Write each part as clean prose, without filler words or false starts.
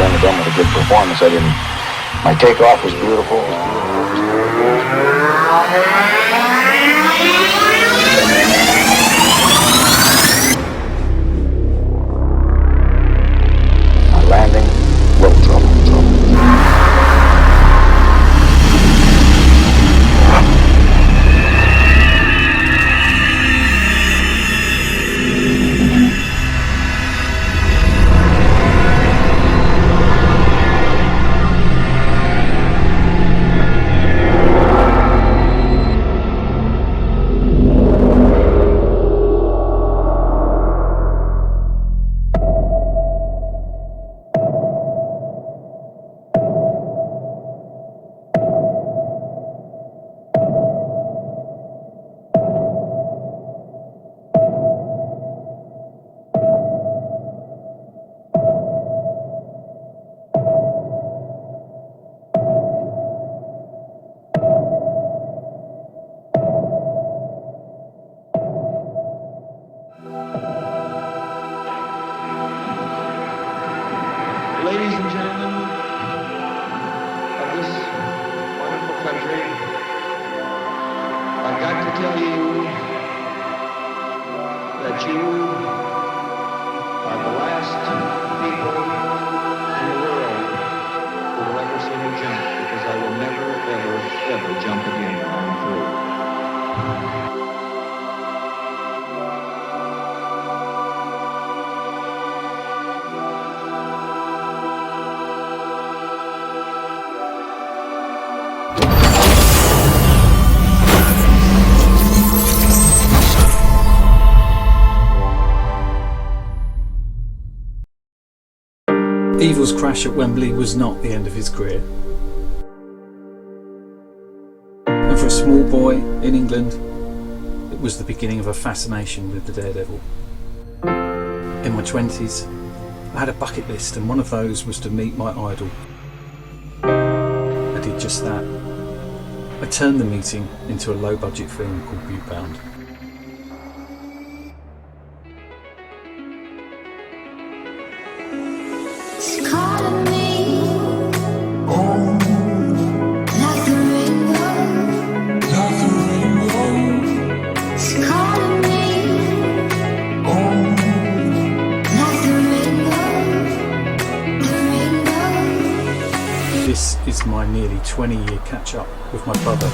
only done with a good performance. I didn't. My takeoff was beautiful. My landing, little trouble. Ladies and gentlemen of this wonderful country, I've got to tell you that you are the last people in the world who will ever see me jump, because I will never, ever jump again when I'm through. Evel's crash at Wembley was not the end of his career. And for a small boy in England, it was the beginning of a fascination with the daredevil. In my 20s, I had a bucket list, and one of those was to meet my idol. I did just that. I turned the meeting into a low-budget film called Butte. This is my nearly 20-year catch-up with my brother.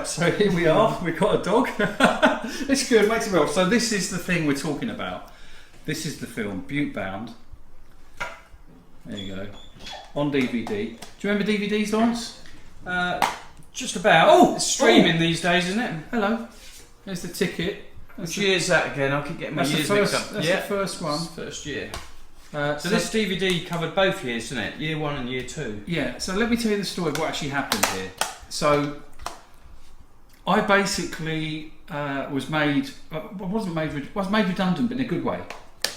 so here we are. We've got a dog. It's good, makes it well. So this is the thing we're talking about. This is the film, Butte Bound. There you go. On DVD. Do you remember DVDs, Laurence? Just about. It's streaming these days, isn't it? Hello. There's the ticket. Which year's that again? I keep getting my years mixed up. That's the first one. First year. So this DVD covered both years, didn't it? Year 1 and year 2. Yeah, so let me tell you the story of what actually happened here. So I basically was made redundant, but in a good way.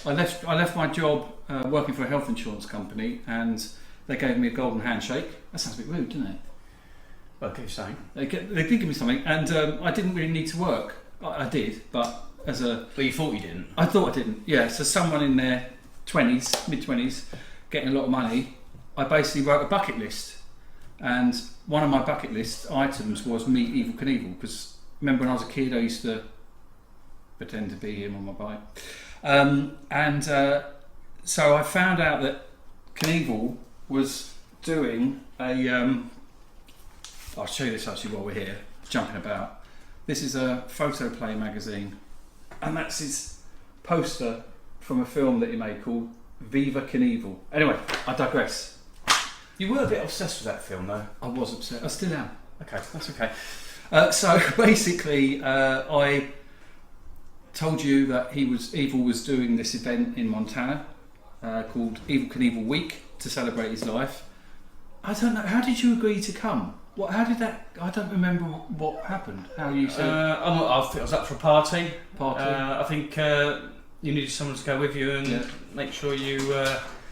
I left my job working for a health insurance company, and they gave me a golden handshake. That sounds a bit rude, doesn't it? Well, keep saying. They did give me something, and I didn't really need to work. I did, but But you thought you didn't? I thought I didn't. Yeah. So someone in their mid-20s, getting a lot of money, I basically wrote a bucket list, and one of my bucket list items was meet Evel Knievel, because remember when I was a kid I used to pretend to be him on my bike, so I found out that Knievel was doing a I'll show you this actually while we're here jumping about. This is a Photo Play magazine, and that's his poster from a film that he made called Viva Knievel. Anyway, I digress. You were a bit obsessed with that film, though. I was upset. I still am. Okay, that's okay. So basically, I told you that Evel was doing this event in Montana called Evel Knievel Week to celebrate his life. I don't know. How did you agree to come? How did that? I don't remember what happened. How you said? I was up for a party. I I think you needed someone to go with you and make sure you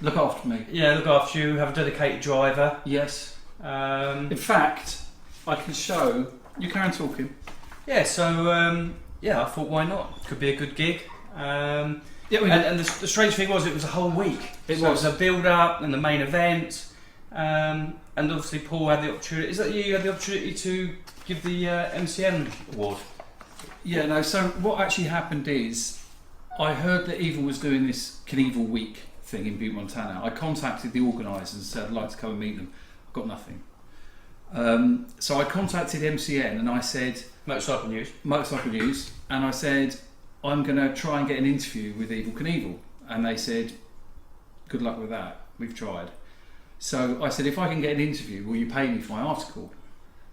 look after me. Yeah, look after you. Have a dedicated driver. Yes. In fact, I can show. You carry on talking. Yeah. So I thought, why not? Could be a good gig. And the strange thing was, it was a whole week. It was a build-up and the main event. And obviously Paul had the opportunity. Is that you had the opportunity to give the MCN award? Yeah, no. So what actually happened is, I heard that Evel was doing this Knievel Week thing in Butte, Montana. I contacted the organisers and said I'd like to come and meet them. I've got nothing. So I contacted MCN and I said Motorcycle News, and I said I'm going to try and get an interview with Evel Knievel, and they said good luck with that. We've tried. So I said, if I can get an interview, will you pay me for my article?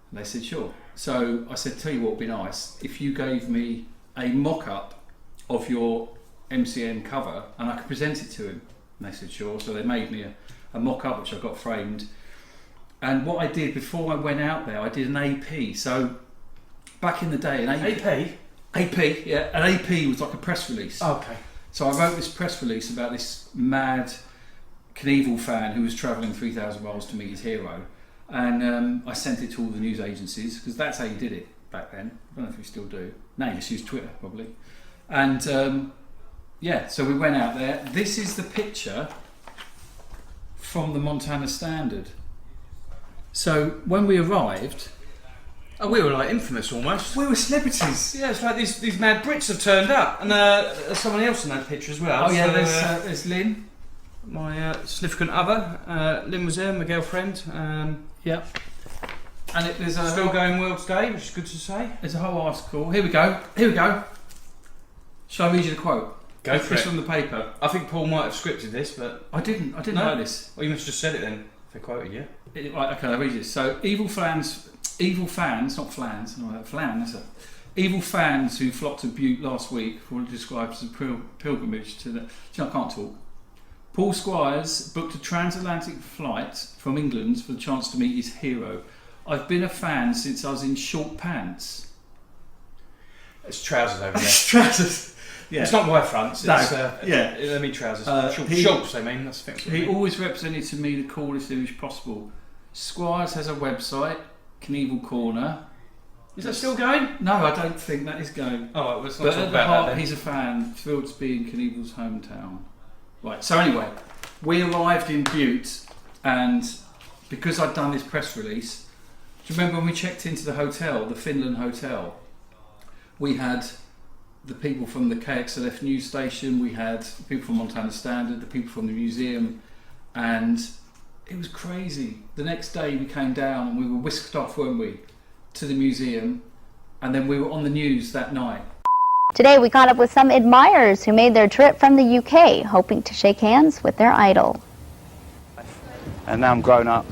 And they said, sure. So I said, tell you what would be nice, if you gave me a mock-up of your MCN cover and I could present it to him. And they said, sure. So they made me a mock-up, which I got framed. And what I did before I went out there, I did an AP. So back in the day, an AP, yeah. An AP was like a press release. Oh, okay. So I wrote this press release about this mad Knievel fan who was travelling 3,000 miles to meet his hero, and I sent it to all the news agencies, because that's how you did it back then. I don't know if we still do. Now you just use Twitter probably. And so we went out there. This is the picture from the Montana Standard. So when we arrived, we were like infamous almost. We were celebrities. Yeah, it's like these mad Brits have turned up, and there's someone else in that picture as well. Oh yeah, so, there's Lynn. My significant other, Lynn was there, my girlfriend. Yeah. And there's still going well today, which is good to say. There's a whole article. Here we go. Shall I read you the quote? Go for it. It's from the paper. I think Paul might have scripted this, but I didn't know this. Well, you must have just said it then. If they quoted you. Right. Okay. I'll read this. So Evel fans, not flans. No, flan. That's it. Evel fans who flocked to Butte last week were described as a pilgrimage to the. I can't talk. Paul Skyaaz booked a transatlantic flight from England for the chance to meet his hero. I've been a fan since I was in short pants. It's trousers over there. Trousers. Yeah. It's not white fronts. It's, They mean trousers. Shorts, they mean. That's fixed. He always represented to me the coolest image possible. Skyaaz has a website, Knievel Corner. Is that still going? No, I don't think that is going. Oh, well, let's not but talk at the about heart, that then. He's a fan, thrilled to be in Knievel's hometown. Right, so anyway, we arrived in Butte, and because I'd done this press release, do you remember when we checked into the hotel, the Finland hotel? We had the people from the KXLF news station, we had people from Montana Standard, the people from the museum, and it was crazy. The next day we came down and we were whisked off, weren't we, to the museum, and then we were on the news that night. Today we caught up with some admirers who made their trip from the UK, hoping to shake hands with their idol. And now I'm grown up,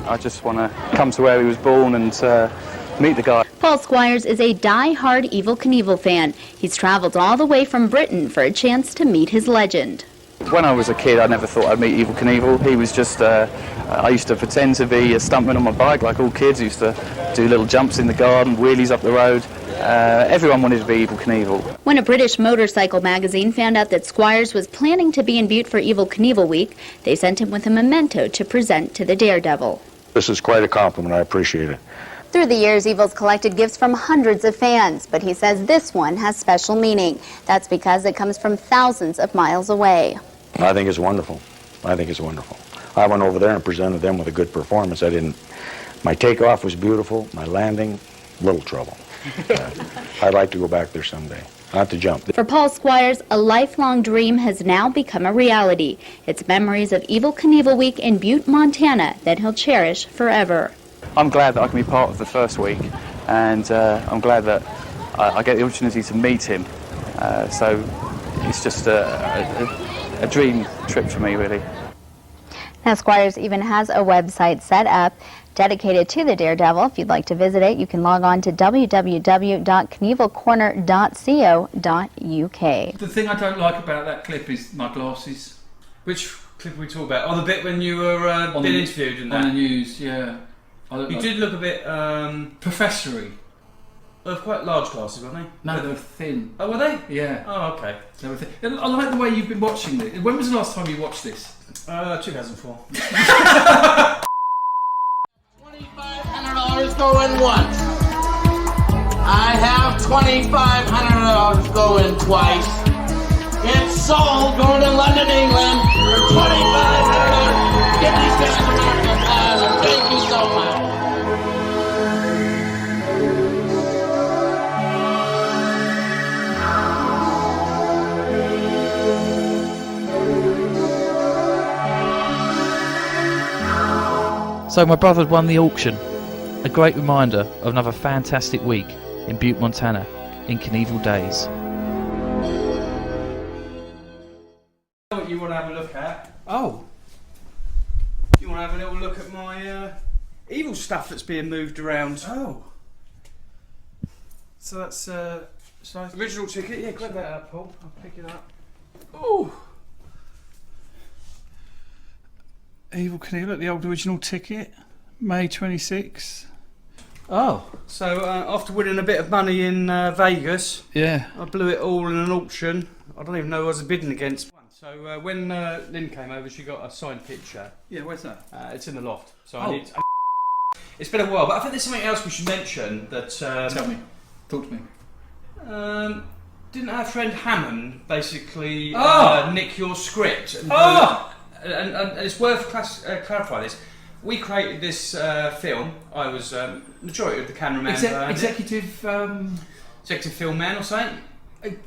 I just want to come to where he was born and meet the guy. Paul Skyaaz is a die-hard Evel Knievel fan. He's traveled all the way from Britain for a chance to meet his legend. When I was a kid, I never thought I'd meet Evel Knievel. He was just, I used to pretend to be a stuntman on my bike like all kids. I used to do little jumps in the garden, wheelies up the road. Everyone wanted to be Evel Knievel. When a British motorcycle magazine found out that Skyaaz was planning to be in Butte for Evel Knievel Week, they sent him with a memento to present to the Daredevil. This is quite a compliment. I appreciate it. Through the years, Evel's collected gifts from hundreds of fans, but he says this one has special meaning. That's because it comes from thousands of miles away. I think it's wonderful. I think it's wonderful. I went over there and presented them with a good performance. My takeoff was beautiful. My landing, little trouble. I'd like to go back there someday. Not to jump. For Paul Skyaaz, a lifelong dream has now become a reality. It's memories of Evel Knievel Week in Butte, Montana that he'll cherish forever. I'm glad that I can be part of the first week, and I'm glad that I get the opportunity to meet him. So it's just a dream trip for me, really. Now, Skyaaz even has a website set up dedicated to the Daredevil. If you'd like to visit it, you can log on to www.knievelcorner.co.uk. The thing I don't like about that clip is my glasses. Which clip are we talking about? Oh, the bit when you were being interviewed and that? On the news, yeah. You did look a bit... professory. They were quite large glasses, weren't they? No, they were thin. Oh, were they? Yeah. Oh, okay. They were thin. I like the way you've been watching this. When was the last time you watched this? 2004. $2,500 going once. I have $2,500 going twice. It's sold going to London, England for $2,500. Give these guys American Plaza. Thank you so much. So my brother won the auction. A great reminder of another fantastic week in Butte, Montana, in Knievel Days. What you want to have a look at? Oh. You want to have a little look at my Evel stuff that's being moved around? Oh. So that's Original ticket, yeah, grab that up, Paul. I'll pick it up. Oh. Evel Knievel, the old original ticket, May 26. Oh. So after winning a bit of money in Vegas, Yeah. I blew it all in an auction. I don't even know who I was bidding against. So when Lynn came over, she got a signed picture. Yeah, where's that? It's in the loft. So Oh. it's been a while, but I think there's something else we should mention that. Tell me. Talk to me. Didn't our friend Hammond basically Oh! nick your script? And, Oh! and it's worth clarifying this. We created this film. I was majority of the cameraman. Executive film man or something.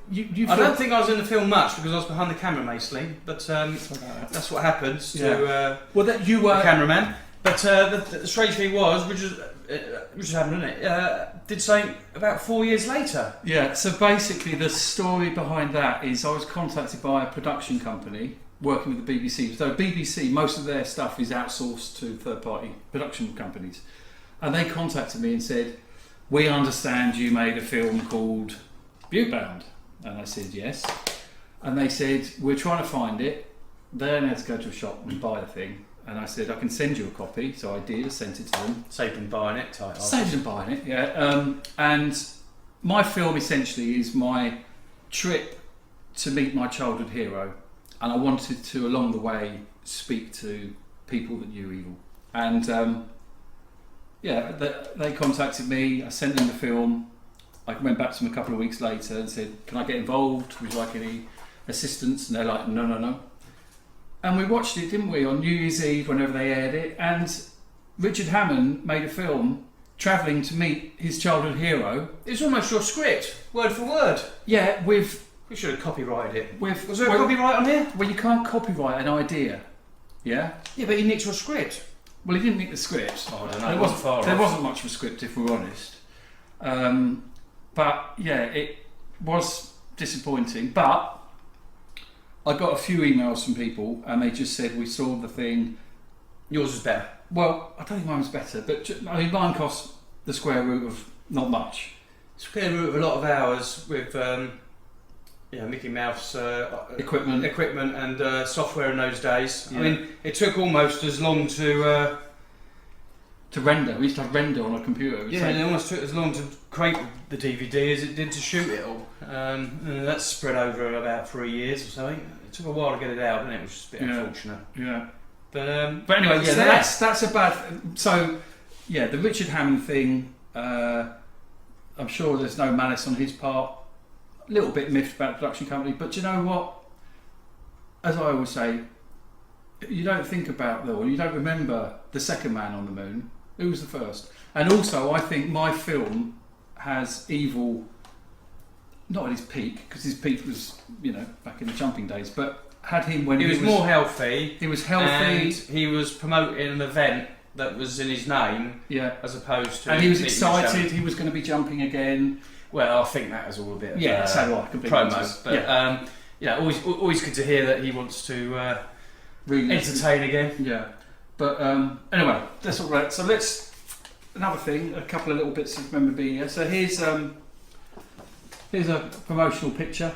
You I don't think I was in the film much because I was behind the camera mostly, but that's what happens to well, that you were the cameraman. But the strange thing was, which happened, didn't it? Did something about 4 years later. Yeah, so basically the story behind that is I was contacted by a production company working with the BBC. So BBC, most of their stuff is outsourced to third-party production companies. And they contacted me and said, we understand you made a film called Buttebound. And I said, yes. And they said, we're trying to find it. They only had to go to a shop and buy the thing. And I said, I can send you a copy. So I did, I sent it to them. Saved them buying it, tight. Saved them buying it, yeah. And my film essentially is my trip to meet my childhood hero. And I wanted to, along the way, speak to people that knew Evel. And they contacted me, I sent them the film. I went back to them a couple of weeks later and said, can I get involved? Would you like any assistance? And they're like, no. And we watched it, didn't we, on New Year's Eve, whenever they aired it. And Richard Hammond made a film travelling to meet his childhood hero. It's almost your script, word for word. Yeah, with... We should have copyrighted it. Was there a copyright on here? Well, you can't copyright an idea. Yeah? Yeah, but he nicked your script. Well, he didn't nick the script. Oh, I don't know. There wasn't much of a script, if we're honest. But yeah, it was disappointing. But I got a few emails from people, and they just said we saw the thing. Yours was better. Well, I don't think mine was better, but I mean, mine cost the square root of not much. Square root of a lot of hours with Mickey Mouse Equipment and software in those days. Yeah. I mean, it took almost as long to render. We used to have render on a computer. it almost took as long to create the DVD as it did to shoot it all. And that's spread over about 3 years or something. It took a while to get it out, and it was just a bit unfortunate. Yeah. But anyway, yeah, that's a bad. So yeah, the Richard Hammond thing. I'm sure there's no malice on his part. A little bit miffed about the production company, but do you know what? As I always say, you don't think about or you don't remember the second man on the moon. Who was the first? And also, I think my film has Evel not at his peak, because his peak was back in the jumping days, but had him when he was more healthy. He was healthy. And he was promoting an event that was in his name, as opposed to. And he was excited. He was going to be jumping again. Well, I think that was all a bit of so do I, completely promo. But always good to hear that he wants to really entertain again. Yeah. But anyway, that's all right. So let's another thing. A couple of little bits of memorabilia. So here's a promotional picture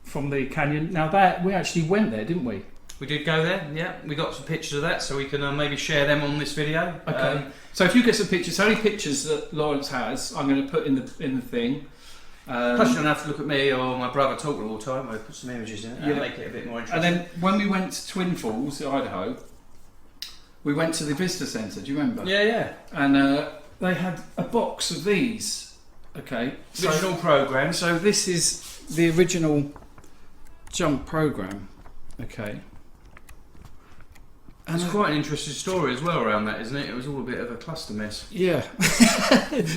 from the canyon. Now that we actually went there, didn't we? We did go there, yeah. We got some pictures of that, so we can maybe share them on this video. Okay. So if you get some pictures, so any pictures that Laurence has, I'm going to put in the thing. Plus, you don't have to look at me or my brother talking all the time. I put some images in it and make it a bit more interesting. And then when we went to Twin Falls, Idaho, we went to the visitor centre. Do you remember? Yeah. And they had a box of these. Okay. Original program. So this is the original jump program. Okay. And it's quite an interesting story as well around that, isn't it? It was all a bit of a cluster mess. Yeah.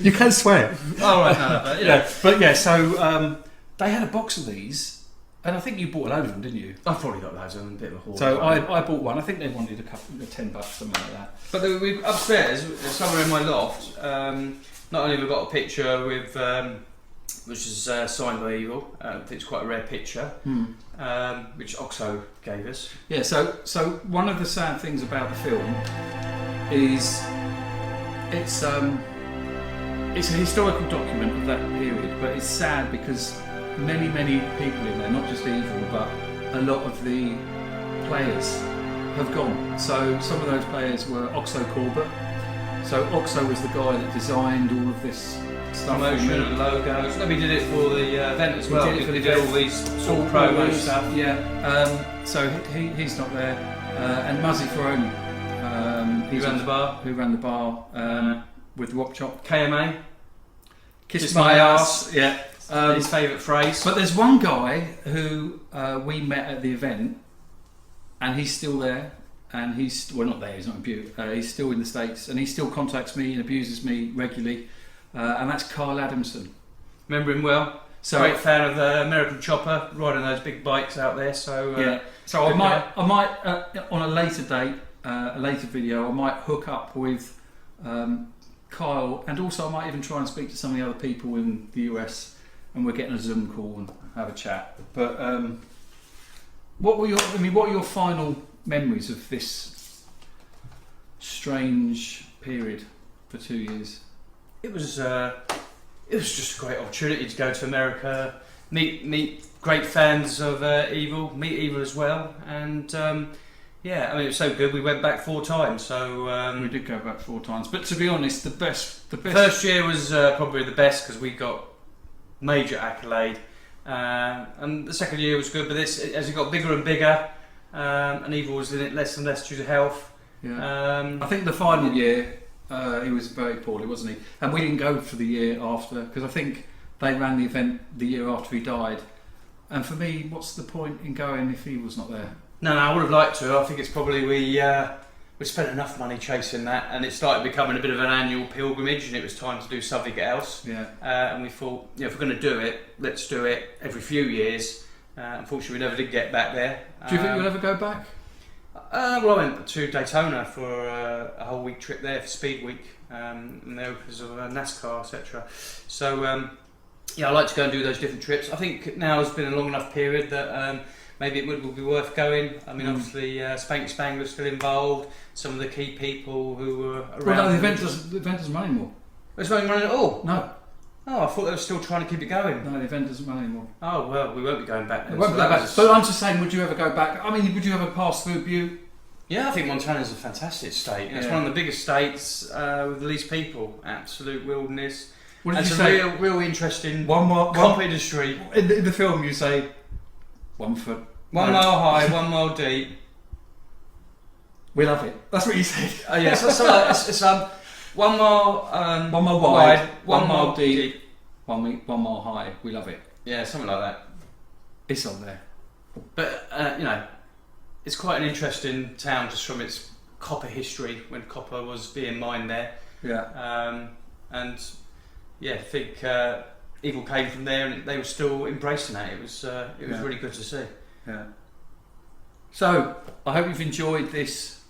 You can swear. Oh, right, no, but yeah, so they had a box of these, and I think you bought a load of them, didn't you? I've probably got loads of them, a bit of a haul. So I bought one. I think they wanted a couple of $10, something like that. But we upstairs, somewhere in my loft, not only have we got a picture with, which is signed by Evel. I think it's quite a rare picture, which Oxo gave us. Yeah, so one of the sad things about the film is it's a historical document of that period, but it's sad because many people in there, not just Evel, but a lot of the players have gone. So some of those players were Oxo Corbett. So Oxo was the guy that designed all of this stuff, promotion and logos. No, we did it for the event as well. We did all these sort of promo stuff. Yeah. So he's not there, and Muzzy Ferroni, who ran the bar with Rock Chop. KMA. Kiss my ass. Yeah. His favourite phrase. But there's one guy who we met at the event, and he's still there. And he's not there. He's not in Butte. He's still in the States, and he still contacts me and abuses me regularly. And that's Carl Adamson. Remember him well. So great fan of the American Chopper, riding those big bikes out there. So So I might on a later date, a later video, I might hook up with Kyle, and also I might even try and speak to some of the other people in the US, and we're getting a Zoom call and have a chat. But what are your final memories of this strange period for 2 years? It was just a great opportunity to go to America, meet great fans of Evel, meet Evel as well, and it was so good. We went back 4 times. So we did go back 4 times, but to be honest, the best. First year was probably the best because we got major accolade, and the second year was good. But this, as it got bigger and bigger. And Evel was in it less and less due to health. Yeah. I think the final year he was very poorly, wasn't he? And we didn't go for the year after because I think they ran the event the year after he died. And for me, what's the point in going if he was not there? No, I would have liked to. I think it's probably we spent enough money chasing that, and it started becoming a bit of an annual pilgrimage, and it was time to do something else. Yeah. And we thought, if we're going to do it, let's do it every few years. Unfortunately, we never did get back there. Do you think you'll ever go back? Well, I went to Daytona for a whole week trip there for Speed Week, and there because of NASCAR, etc. So, yeah, I like to go and do those different trips. I think now has been a long enough period that maybe it would be worth going. I mean, obviously, Spanky Spangler's still involved. Some of the key people who were around. Well, no, the event doesn't run anymore. It's not running at all? No. Oh, I thought they were still trying to keep it going. No, the event doesn't run anymore. Oh, well, we won't be going back then. Won't be going back. But I'm just saying, would you ever go back? I mean, would you ever pass through Butte? Yeah, I think Montana's a fantastic state. It's one of the biggest states with the least people. Absolute wilderness. What did it's you say? Real interesting One industry. In the film, you say 1 foot. 1 mile high, 1 mile deep. We love it. That's what you said. Oh yeah, it's 1 mile 1 mile wide, 1 mile deep, 1 mile high. We love it. Yeah, something like that. It's on there. But you know, it's quite an interesting town just from its copper history when copper was being mined there. Yeah. And yeah, I think Evel came from there, and they were still embracing that. It was really good to see. Yeah. So I hope you've enjoyed this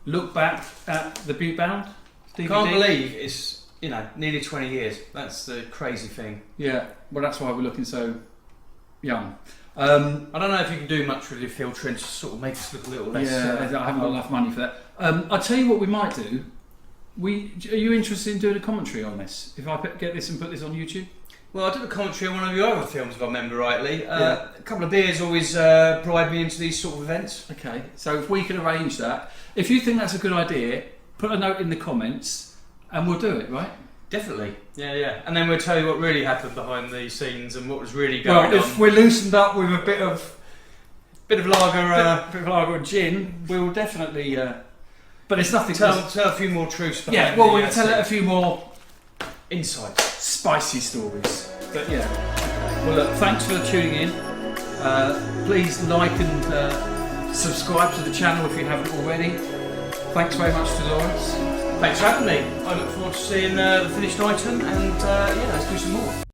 look back at the Butte Bound DVD. Can't believe it's nearly 20 years. That's the crazy thing. Yeah. Well, that's why we're looking so young. I don't know if you can do much with your filtering to sort of make us look a little less. Yeah, I haven't got enough money for that. I'll tell you what we might do. Are you interested in doing a commentary on this? If I get this and put this on YouTube? Well, I did a commentary on one of your other films, if I remember rightly. A couple of beers always bribe me into these sort of events. Okay, so if we can arrange that, if you think that's a good idea, put a note in the comments and we'll do it, right? Definitely. Yeah. And then we'll tell you what really happened behind the scenes and what was really going on. Well, if we're loosened up with a bit of lager, and gin, we'll definitely. But it's nothing. Tell a few more truths. Yeah, well, we'll tell it a few more insights, spicy stories. But yeah. Well, look, thanks for tuning in. Please like and subscribe to the channel if you haven't already. Thanks very much to Laurence. Thanks for having me. I look forward to seeing the finished item, and let's do some more.